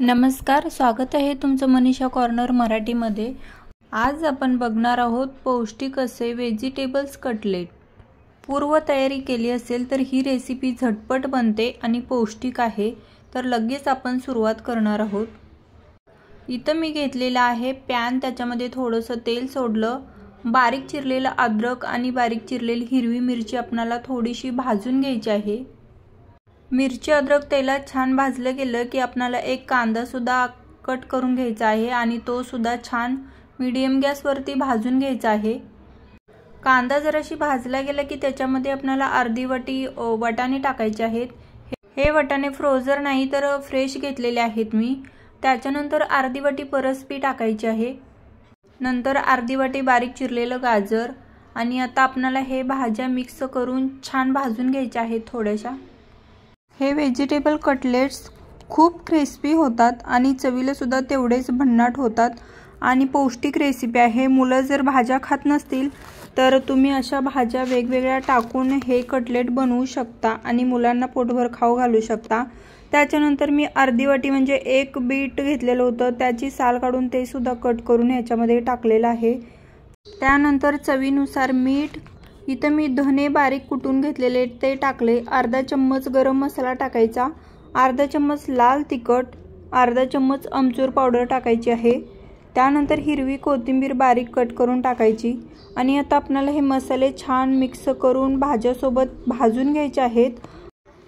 नमस्कार, स्वागत आहे तुमचं मनीषा कॉर्नर मराठीमध्ये। आज आपण बघणार आहोत पौष्टिक असे व्हेजिटेबल्स कटलेट। पूर्व तयारी केली असेल तर ही रेसिपी झटपट बनते आणि पौष्टिक आहे। तर लगेच आपण सुरुवात करणार आहोत। इथं मी घेतलेला आहे पॅन, त्याच्यामध्ये थोडंसं तेल सोडलं, बारीक चिरलेलं अद्रक आणि बारीक चिरलेली हिरवी मिरची आपल्याला थोडीशी भाजून घ्यायची आहे। मिरची अद्रक तेलात छान भाजलं गेलं की आपल्याला एक कांदा सुद्धा कट करून घ्यायचा आहे आणि तो सुद्धा छान मीडियम गॅसवरती भाजून घ्यायचा आहे। कांदा जराशी भाजला गेला की त्याच्यामध्ये आपल्याला अर्धी वाटी वाटाणे टाकायचे आहेत। हे वाटाणे फ्रोझन नाही तर फ्रेश घेतलेले आहेत मी। त्याच्यानंतर अर्धी वाटी परसबी टाकायची आहे, नंतर अर्धी वाटी बारीक चिरलेलं गाजर आणि आता आपल्याला हे भाज्या मिक्स करून छान भाजून घ्यायच्या आहेत थोड्याशा। हे व्हेजिटेबल कटलेट्स खूप क्रिस्पी होतात आणि चवीला सुद्धा तेवढेच भन्नाट होतात आणि पौष्टिक रेसिपी आहे। मुलं जर भाज्या खात नसतील तर तुम्ही अशा भाज्या वेगवेगळ्या टाकून हे कटलेट बनवू शकता आणि मुलांना पोटभर खाऊ घालू शकता। त्याच्यानंतर मी अर्धी वाटी म्हणजे एक बीट घेतलेलं होतं, त्याची साल काढून ते सुद्धा कट करून ह्याच्यामध्ये टाकलेलं आहे। त्यानंतर चवीनुसार मीठ, इथं मी धने बारीक कुटून घेतलेले ते टाकले, अर्धा चम्मच गरम मसाला टाकायचा, अर्धा चम्मच लाल तिखट, अर्धा चम्मच आमचूर पावडर टाकायची आहे। त्यानंतर हिरवी कोथिंबीर बारीक कट करून टाकायची आणि आता आपल्याला हे मसाले छान मिक्स करून भाज्यासोबत भाजून घ्यायचे आहेत।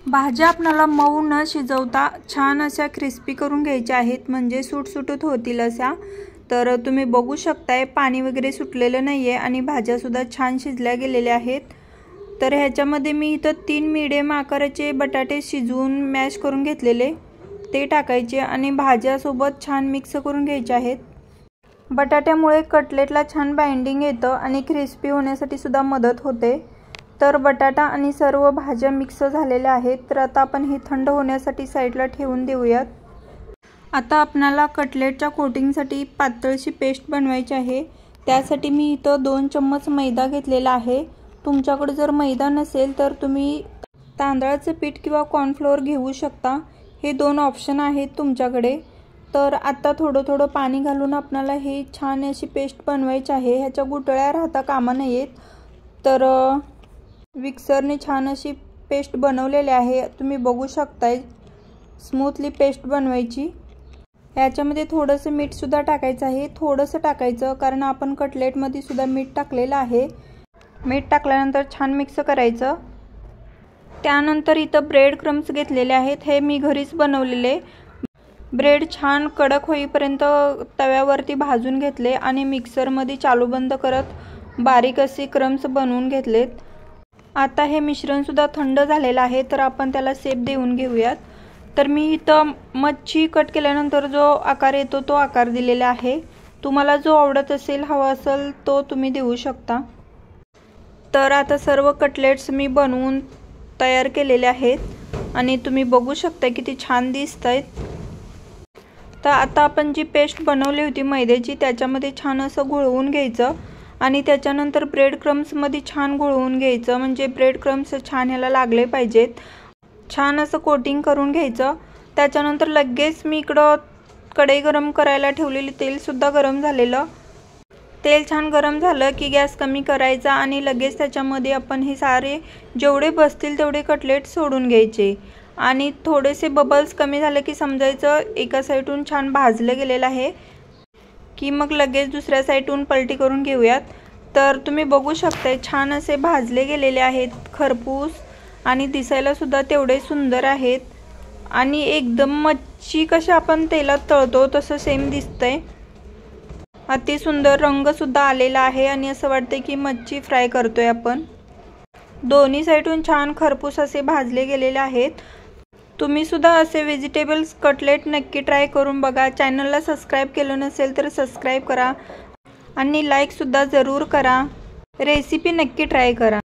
भाज्या आपल्याला मऊ न शिजवता छान अशा क्रिस्पी करून घ्यायच्या आहेत, म्हणजे सुटसुटीत होतील अशा। तर तुम्ही बघू शकताय पाणी वगैरे सुटलेलं नाहीये आणि भाज्या सुद्धा छान शिजल्या गेलेल्या आहेत। तर ह्याच्यामध्ये मी इथं 3 मीडियम आकाराचे बटाटे शिजवून मॅश करून घेतलेले ते टाकायचे आणि भाज्यासोबत छान मिक्स करून घ्यायचे आहेत। बटाट्यामुळे कटलेटला छान बाइंडिंग येतं आणि क्रिस्पी होण्यासाठी सुद्धा मदत होते। तर बटाटा आणि सर्व भाज्या मिक्स झालेल्या आहेत। तर आता आपण हे थंड होण्यासाठी साईडला ठेवून देऊयात। आता आपल्याला कटलेटच्या कोटिंगसाठी पातळशी पेस्ट बनवायची आहे। त्यासाठी मी इथं 2 चम्मच मैदा घेतलेला आहे। तुमच्याकडे जर मैदा नसेल तर तुम्ही तांदळाचं पीठ किंवा कॉर्नफ्लोअर घेऊ शकता, हे 2 ऑप्शन आहेत तुमच्याकडे। तर आता थोडं थोडं पाणी घालून आपल्याला हे छान अशी पेस्ट बनवायची आहे। ह्याच्या गुठळ्या राहता कामा नयेत। तर मिक्सरने छान अशी पेस्ट बनवलेली आहे, तुम्ही बघू शकताय। स्मूथली पेस्ट बनवायची। याच्यामध्ये थोडंसं मीठ सुद्धा टाकायचं आहे, थोडंसं टाकायचं कारण आपण कटलेटमध्ये सुद्धा मीठ टाकलेलं आहे। मीठ टाकल्यानंतर छान मिक्स करायचं। त्यानंतर इथं ब्रेड क्रम्स घेतलेले आहेत, हे मी घरीच बनवलेले। ब्रेड छान कडक होईपर्यंत तव्यावरती भाजून घेतले आणि मिक्सरमध्ये चालू बंद करत बारीक असे क्रम्स बनवून घेतलेत। आता हे मिश्रण सुद्धा थंड झालेलं आहे, तर आपण त्याला शेप देऊन घेऊयात। तर मी इथं मच्छी कट केल्यानंतर जो आकार येतो तो आकार दिलेला आहे। तुम्हाला जो आवडत असेल, हवा असेल तो तुम्ही देऊ शकता। तर आता सर्व कटलेट्स मी बनवून तयार केलेले आहेत आणि तुम्ही बघू शकता किती छान दिसतायत। तर आता आपण जी पेस्ट बनवली होती मैद्याची, त्याच्यामध्ये छान असं घोळवून घ्यायचं आणि त्याच्यानंतर ब्रेड क्रम्समध्ये छान घोळवून घ्यायचं, म्हणजे ब्रेड क्रम्स छान ह्याला लागले पाहिजेत। छान असं कोटिंग करून घ्यायचं। त्याच्यानंतर लगेच मी इकडं कढई गरम करायला ठेवलेली, तेल सुद्धा गरम झालेलं। तेल छान गरम झालं की गॅस कमी करायचा आणि लगेच त्याच्यामध्ये आपण हे सारे जेवढे बसतील तेवढे कटलेट सोडून घ्यायचे आणि थोडेसे बबल्स कमी झाले की समजायचं एका साईडून छान भाजलं गेलेलं आहे की मग लगेच दुसऱ्या साईडून पलटी करून घेऊयात। तर तुम्ही बघू शकताय छान असे भाजले गेलेले आहेत खरपूस आणि दिसायला सुद्धा तेवढे सुंदर आहेत आणि एकदम मच्छी कशी आपण तेलात तळतो तसं सेम दिसतंय। अति सुंदर रंग सुद्धा आलेला आहे आणि असं वाटतंय की मच्छी फ्राय करतोय आपण। दोन्ही साईडून छान खरपूस असे भाजले गेलेले आहेत। तुम्ही सुद्धा असे व्हेजिटेबल्स कटलेट नक्की ट्राय करून बघा। चॅनलला सबस्क्राईब केलं नसेल तर सबस्क्राईब करा आणि लाईक सुद्धा जरूर करा। रेसिपी नक्की ट्राय करा।